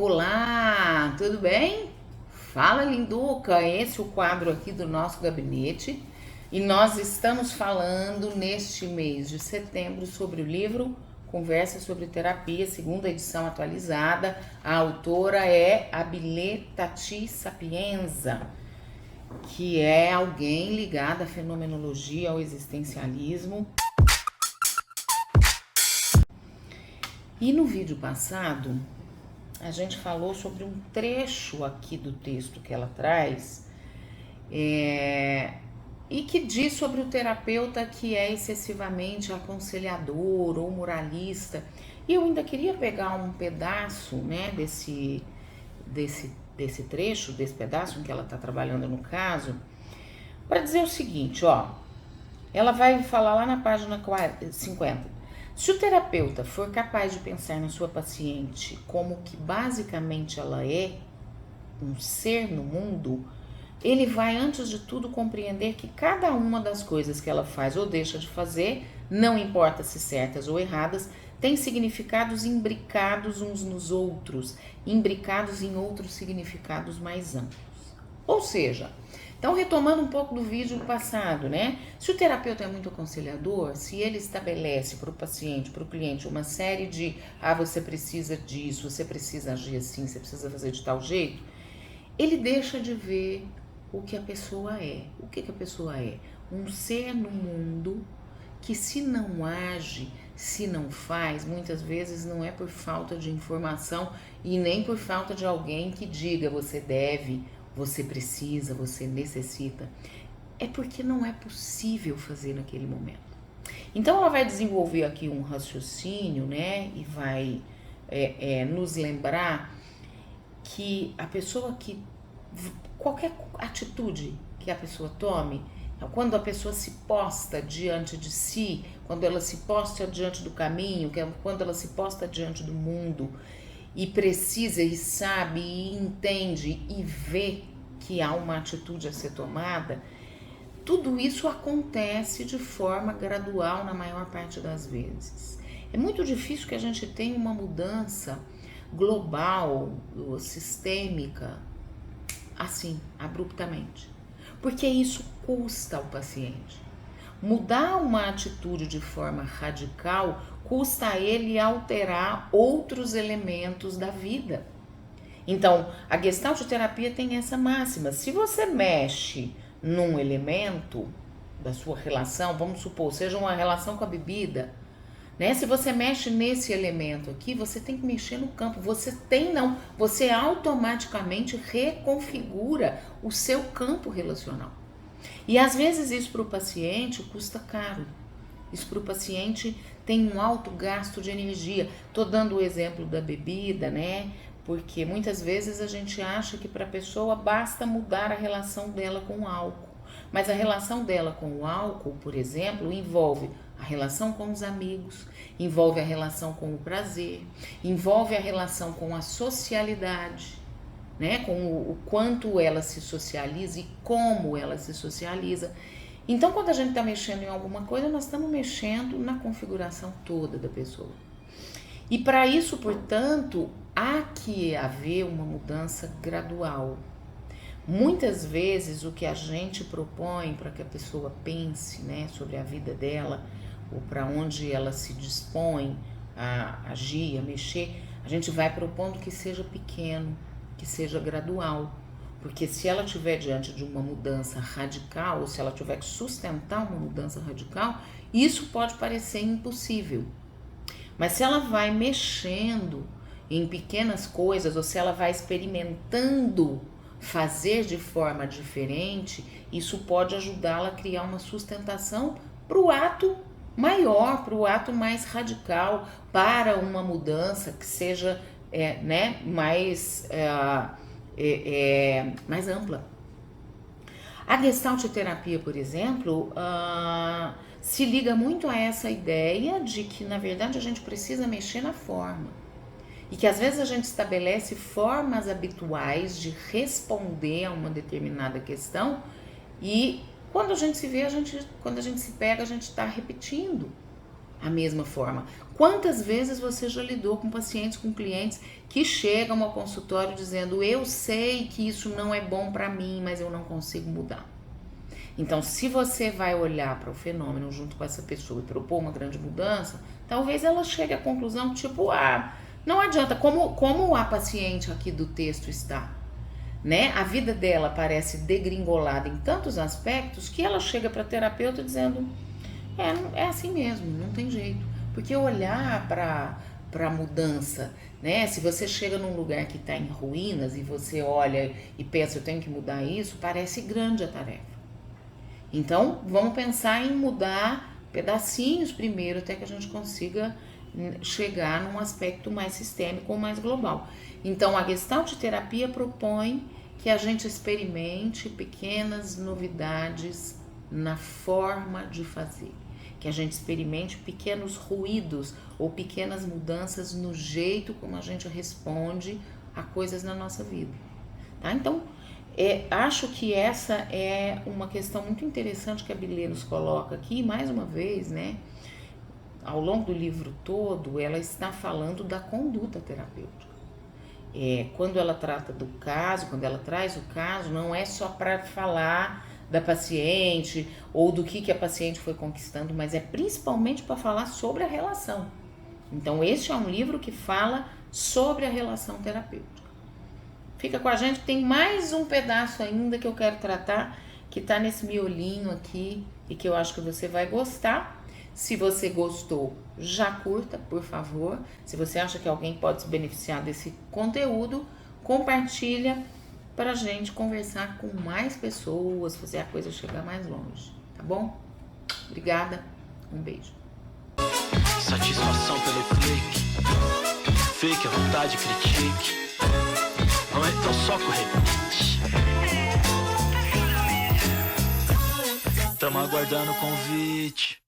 Olá, tudo bem? Fala, Linduca. Esse é o quadro aqui do nosso gabinete e nós estamos falando neste mês de setembro sobre o livro Conversa sobre Terapia, segunda edição atualizada. A autora é Abilé Tati Sapienza, que é alguém ligada à fenomenologia, ao existencialismo. E no vídeo passado, a gente falou sobre um trecho aqui do texto que ela traz e que diz sobre o terapeuta que é excessivamente aconselhador ou moralista. E eu ainda queria pegar um pedaço, né, desse trecho, desse pedaço em que ela está trabalhando no caso, para dizer o seguinte, ó. Ela vai falar lá na página 50. Se o terapeuta for capaz de pensar na sua paciente como que basicamente ela é, um ser no mundo, ele vai antes de tudo compreender que cada uma das coisas que ela faz ou deixa de fazer, não importa se certas ou erradas, tem significados imbricados uns nos outros, imbricados em outros significados mais amplos. Ou seja, então retomando um pouco do vídeo passado, né? Se o terapeuta é muito aconselhador, se ele estabelece para o paciente, para o cliente, uma série de você precisa disso, você precisa agir assim, você precisa fazer de tal jeito, ele deixa de ver o que a pessoa é. O que a pessoa é? Um ser no mundo que se não age, se não faz, muitas vezes não é por falta de informação e nem por falta de alguém que diga você deve, você precisa, você necessita. É porque não é possível fazer naquele momento. Então ela vai desenvolver aqui um raciocínio, né? E vai nos lembrar que a pessoa que... qualquer atitude que a pessoa tome, quando a pessoa se posta diante de si, quando ela se posta diante do caminho, quando ela se posta diante do mundo e precisa e sabe e entende e vê que há uma atitude a ser tomada, tudo isso acontece de forma gradual na maior parte das vezes. É muito difícil que a gente tenha uma mudança global, sistêmica, assim, abruptamente, porque isso custa ao paciente. Mudar uma atitude de forma radical custa a ele alterar outros elementos da vida. Então, a Gestalt terapia tem essa máxima: se você mexe num elemento da sua relação, vamos supor, seja uma relação com a bebida, né? Se você mexe nesse elemento aqui, você tem que mexer no campo. Você automaticamente reconfigura o seu campo relacional. E às vezes isso para o paciente custa caro. Isso para o paciente tem um alto gasto de energia. Tô dando o exemplo da bebida, né? Porque muitas vezes a gente acha que para a pessoa basta mudar a relação dela com o álcool. Mas a relação dela com o álcool, por exemplo, envolve a relação com os amigos, envolve a relação com o prazer, envolve a relação com a socialidade, né? Com o quanto ela se socializa e como ela se socializa. Então, quando a gente está mexendo em alguma coisa, nós estamos mexendo na configuração toda da pessoa. E para isso, portanto, há que haver uma mudança gradual. Muitas vezes o que a gente propõe para que a pessoa pense, né, sobre a vida dela, ou para onde ela se dispõe a agir, a mexer, a gente vai propondo que seja pequeno, que seja gradual. Porque se ela estiver diante de uma mudança radical, ou se ela tiver que sustentar uma mudança radical, isso pode parecer impossível. Mas se ela vai mexendo em pequenas coisas, ou se ela vai experimentando fazer de forma diferente, isso pode ajudá-la a criar uma sustentação para o ato maior, para o ato mais radical, para uma mudança que seja mais ampla. A Gestalt terapia, por exemplo, se liga muito a essa ideia de que, na verdade, a gente precisa mexer na forma. E que às vezes a gente estabelece formas habituais de responder a uma determinada questão e quando a gente se vê, quando a gente se pega, a gente está repetindo a mesma forma. Quantas vezes você já lidou com pacientes, com clientes que chegam ao consultório dizendo: eu sei que isso não é bom para mim, mas eu não consigo mudar. Então, se você vai olhar para o fenômeno junto com essa pessoa e propor uma grande mudança, talvez ela chegue à conclusão tipo, não adianta, como a paciente aqui do texto está, né? A vida dela parece degringolada em tantos aspectos que ela chega para terapeuta dizendo: é assim mesmo, não tem jeito. Porque olhar para mudança, né? Se você chega num lugar que está em ruínas e você olha e pensa, eu tenho que mudar isso, parece grande a tarefa. Então, vamos pensar em mudar pedacinhos primeiro, até que a gente consiga chegar num aspecto mais sistêmico ou mais global. Então, a Gestalt terapia propõe que a gente experimente pequenas novidades na forma de fazer, que a gente experimente pequenos ruídos ou pequenas mudanças no jeito como a gente responde a coisas na nossa vida, tá? Então, acho que essa é uma questão muito interessante que a Bilê nos coloca aqui, mais uma vez, né? Ao longo do livro todo, ela está falando da conduta terapêutica. Quando ela trata do caso, quando ela traz o caso, não é só para falar da paciente ou do que a paciente foi conquistando, mas é principalmente para falar sobre a relação. Então, este é um livro que fala sobre a relação terapêutica. Fica com a gente, tem mais um pedaço ainda que eu quero tratar, que tá nesse miolinho aqui e que eu acho que você vai gostar. Se você gostou, já curta, por favor. Se você acha que alguém pode se beneficiar desse conteúdo, compartilha para a gente conversar com mais pessoas, fazer a coisa chegar mais longe, tá bom? Obrigada, um beijo. Satisfação pelo clique, fake à vontade, critique. Não é tão só corrente. Tamo aguardando o convite.